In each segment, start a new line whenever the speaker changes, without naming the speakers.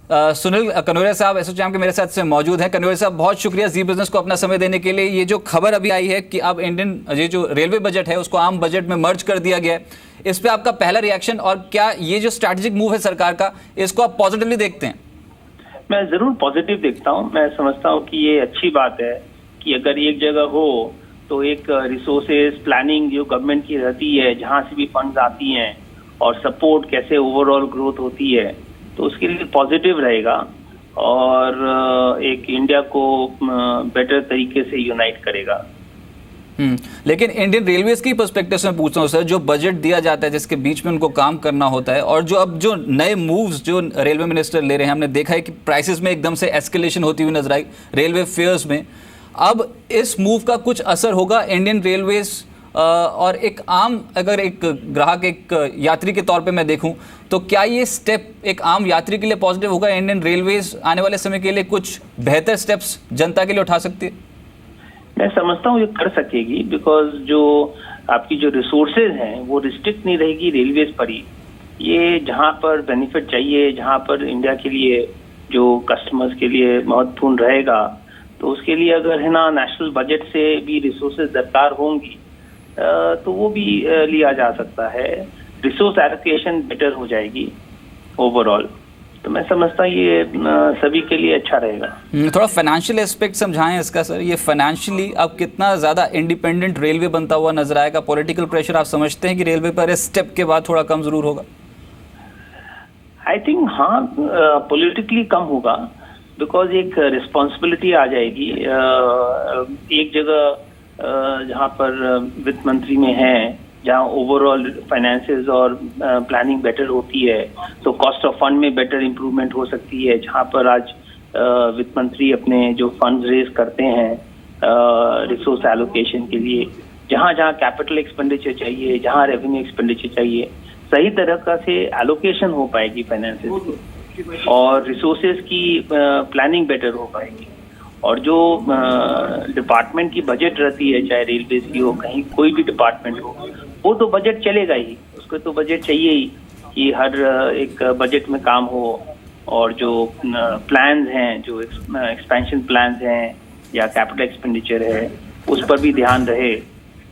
सुनील कनोरिया साहब एसोचैम के मेरे साथ से मौजूद हैं। कनोरिया साहब, बहुत शुक्रिया जी बिजनेस को अपना समय देने के लिए। ये जो खबर अभी आई है कि अब ये जो रेलवे बजट है उसको आम बजट में मर्ज कर दिया गया है, इस पे आपका पहला रिएक्शन, और क्या ये जो स्ट्रैटेजिक मूव है सरकार का, इसको आप पॉजिटिवली देखते हैं?
मैं जरूर पॉजिटिव देखता हूँ। मैं समझता हूँ कि ये अच्छी बात है कि अगर एक जगह हो तो एक रिसोर्सेज प्लानिंग जो गवर्नमेंट की रहती है, जहाँ से भी फंड्स आती हैं और सपोर्ट कैसे ओवरऑल ग्रोथ होती है, तो उसके लिए पॉजिटिव रहेगा और एक इंडिया को बेटर तरीके से यूनाइट करेगा।
लेकिन इंडियन रेलवेज की पर्सपेक्टिव से मैं पूछता हूँ सर, जो बजट दिया जाता है जिसके बीच में उनको काम करना होता है, और जो नए मूव्स जो रेलवे मिनिस्टर ले रहे हैं, हमने देखा है कि प्राइसेस में एकदम से एस्केलेशन होती हुई नजर आई रेलवे फेयर्स में। अब इस मूव का कुछ असर होगा इंडियन रेलवेज और एक आम, अगर एक ग्राहक, एक यात्री के तौर पे मैं देखूं, तो क्या ये स्टेप एक आम यात्री के लिए पॉजिटिव होगा? इंडियन रेलवेज आने वाले समय के लिए कुछ बेहतर स्टेप्स जनता के लिए उठा सकती है?
मैं समझता हूँ ये कर सकेगी, बिकॉज जो आपकी जो रिसोर्सेज हैं वो रिस्ट्रिक्ट नहीं रहेगी रेलवेज पर ही। ये जहाँ पर बेनिफिट चाहिए, जहाँ पर इंडिया के लिए जो कस्टमर्स के लिए महत्वपूर्ण रहेगा, तो उसके लिए अगर है ना नेशनल बजट से भी रिसोर्सेज दरकार होंगी तो वो भी लिया जा सकता है। रिसोर्स एलोकेशन बेटर हो जाएगी ओवरऑल। तो मैं समझता ये सभी के लिए अच्छा रहेगा।
थोड़ा फाइनेंशियल एस्पेक्ट समझाएं इसका सर। ये फाइनेंशियली अब कितना ज़्यादा इंडिपेंडेंट रेलवे बनता हुआ नजर आएगा? पॉलिटिकल प्रेशर आप समझते हैं कि रेलवे पर इस स्टेप के बाद थोड़ा कम जरूर होगा?
आई थिंक हाँ, पॉलिटिकली कम होगा, बिकॉज एक रिस्पॉन्सिबिलिटी आ जाएगी। एक जगह जहाँ पर वित्त मंत्री में है, जहाँ ओवरऑल फाइनेंसेस और प्लानिंग बेटर होती है, तो कॉस्ट ऑफ फंड में बेटर इम्प्रूवमेंट हो सकती है। जहाँ पर आज वित्त मंत्री अपने जो फंड्स रेज करते हैं रिसोर्स एलोकेशन के लिए, जहाँ जहाँ कैपिटल एक्सपेंडिचर चाहिए, जहाँ रेवेन्यू एक्सपेंडिचर चाहिए, सही तरह का से एलोकेशन हो पाएगी फाइनेंसेस की, और रिसोर्सेज की प्लानिंग बेटर हो पाएगी। और जो डिपार्टमेंट की बजट रहती है, चाहे रेलवे की हो, कहीं कोई भी डिपार्टमेंट हो, वो तो बजट चलेगा ही, उसको तो बजट चाहिए ही कि हर एक बजट में काम हो, और जो प्लान्स हैं, जो एक्सपेंशन प्लान्स हैं या कैपिटल एक्सपेंडिचर है, उस पर भी ध्यान रहे।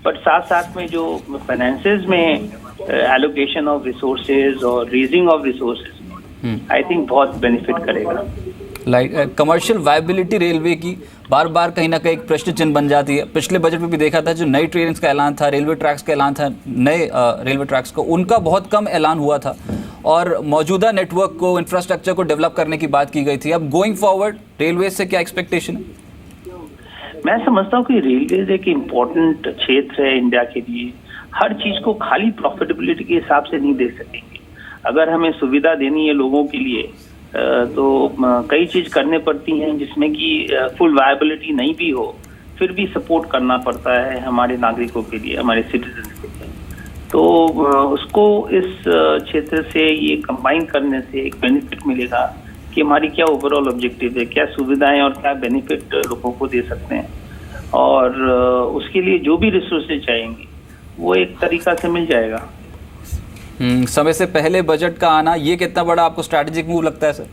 बट साथ साथ में जो फाइनेंसेस में एलोकेशन ऑफ रिसोर्सेज और raising of resources, I think बहुत बेनिफिट करेगा।
कमर्शियल वायबिलिटी रेलवे की बार बार कहीं ना कहीं एक प्रश्न चिन्ह बन जाती है। पिछले बजट में भी देखा था, जो नई ट्रेन्स का ऐलान था, रेलवे ट्रैक्स का ऐलान था, नए रेलवे ट्रैक्स को, उनका बहुत कम ऐलान हुआ था, और मौजूदा नेटवर्क को, इंफ्रास्ट्रक्चर को डेवलप करने की बात की गई थी। अब गोइंग फॉरवर्ड रेलवे से क्या एक्सपेक्टेशन है?
मैं समझता हूँ कि रेलवे एक इम्पोर्टेंट क्षेत्र है इंडिया के लिए। हर चीज को खाली प्रॉफिटेबिलिटी के हिसाब से नहीं दे सकेंगे। अगर हमें सुविधा देनी है लोगों के लिए, तो कई चीज करने पड़ती हैं, जिसमें कि फुल वायबिलिटी नहीं भी हो, फिर भी सपोर्ट करना पड़ता है हमारे नागरिकों के लिए, हमारे सिटीजन के लिए। तो उसको इस क्षेत्र से ये कंबाइन करने से एक बेनिफिट मिलेगा कि हमारी क्या ओवरऑल ऑब्जेक्टिव है, क्या सुविधाएं और क्या बेनिफिट लोगों को दे सकते हैं, और उसके लिए जो भी रिसोर्सेज चाहेंगे वो एक तरीका से मिल जाएगा।
समय से पहले बजट का आना, ये कितना बड़ा आपको स्ट्रैटेजिक मूव लगता है सर?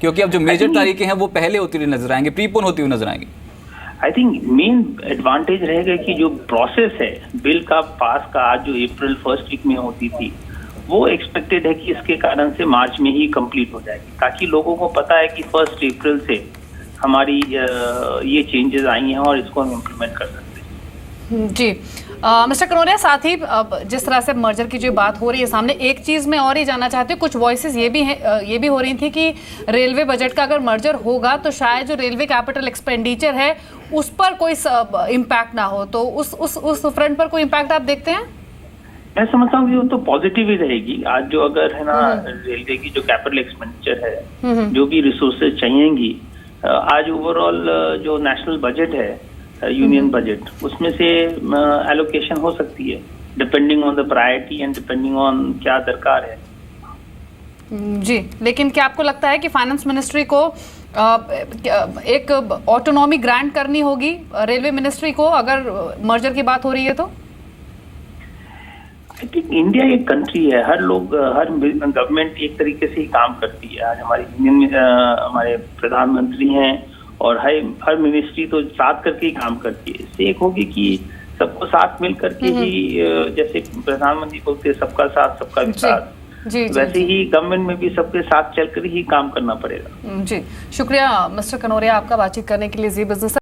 क्योंकि अब जो मेजर तारीखें हैं वो पहले होती हुई नजर आएंगे, प्रीपोन होती हुई नजर आएंगी।
आई थिंक मेन एडवांटेज रहेगा कि जो प्रोसेस है बिल का पास का, आज जो अप्रैल फर्स्ट वीक में होती थी, वो एक्सपेक्टेड है कि इसके कारण से मार्च में ही कंप्लीट हो जाएगी, ताकि लोगों को पता है कि 1 अप्रैल से हमारी ये चेंजेस आई हैं और इसको हम इम्प्लीमेंट कर सकते हैं।
जी मिस्टर कनोरिया, साथ ही जिस तरह से मर्जर की जो बात हो रही है सामने, एक चीज़ मैं और ही जानना चाहती हूँ। कुछ वॉइसेस ये भी हो रही थी कि रेलवे बजट का अगर मर्जर होगा तो शायद जो रेलवे कैपिटल एक्सपेंडिचर है उस पर कोई इम्पैक्ट ना हो, तो उस फ्रंट पर कोई इम्पैक्ट आप देखते हैं?
मैं समझता हूँ कि वो तो पॉजिटिव ही रहेगी। आज जो अगर है ना रेलवे की जो कैपिटल एक्सपेंडिचर है, जो भी रिसोर्सेज चाहिएंगी, आज ओवरऑल जो नेशनल बजट है, यूनियन बजट, उसमें से एलोकेशन हो सकती है, depending on the priority and depending on क्या दरकार है।
जी, लेकिन क्या आपको लगता है कि फाइनेंस मिनिस्ट्री को एक ऑटोनॉमी ग्रांट करनी होगी रेलवे मिनिस्ट्री को, अगर मर्जर की बात हो रही है तो?
आई थिंक इंडिया एक कंट्री है, हर गवर्नमेंट एक तरीके से ही काम करती है। आज हमारी हमारे प्रधानमंत्री हैं और हर मिनिस्ट्री तो साथ करके ही काम करती है। इससे एक होगी कि सबको साथ मिल करके ही, जैसे प्रधानमंत्री बोलते हैं सबका साथ सबका विकास, वैसे ही गवर्नमेंट में भी सबके साथ चलकर ही काम करना पड़ेगा।
जी, शुक्रिया मिस्टर कनोरिया आपका बातचीत करने के लिए जी बिजनेस।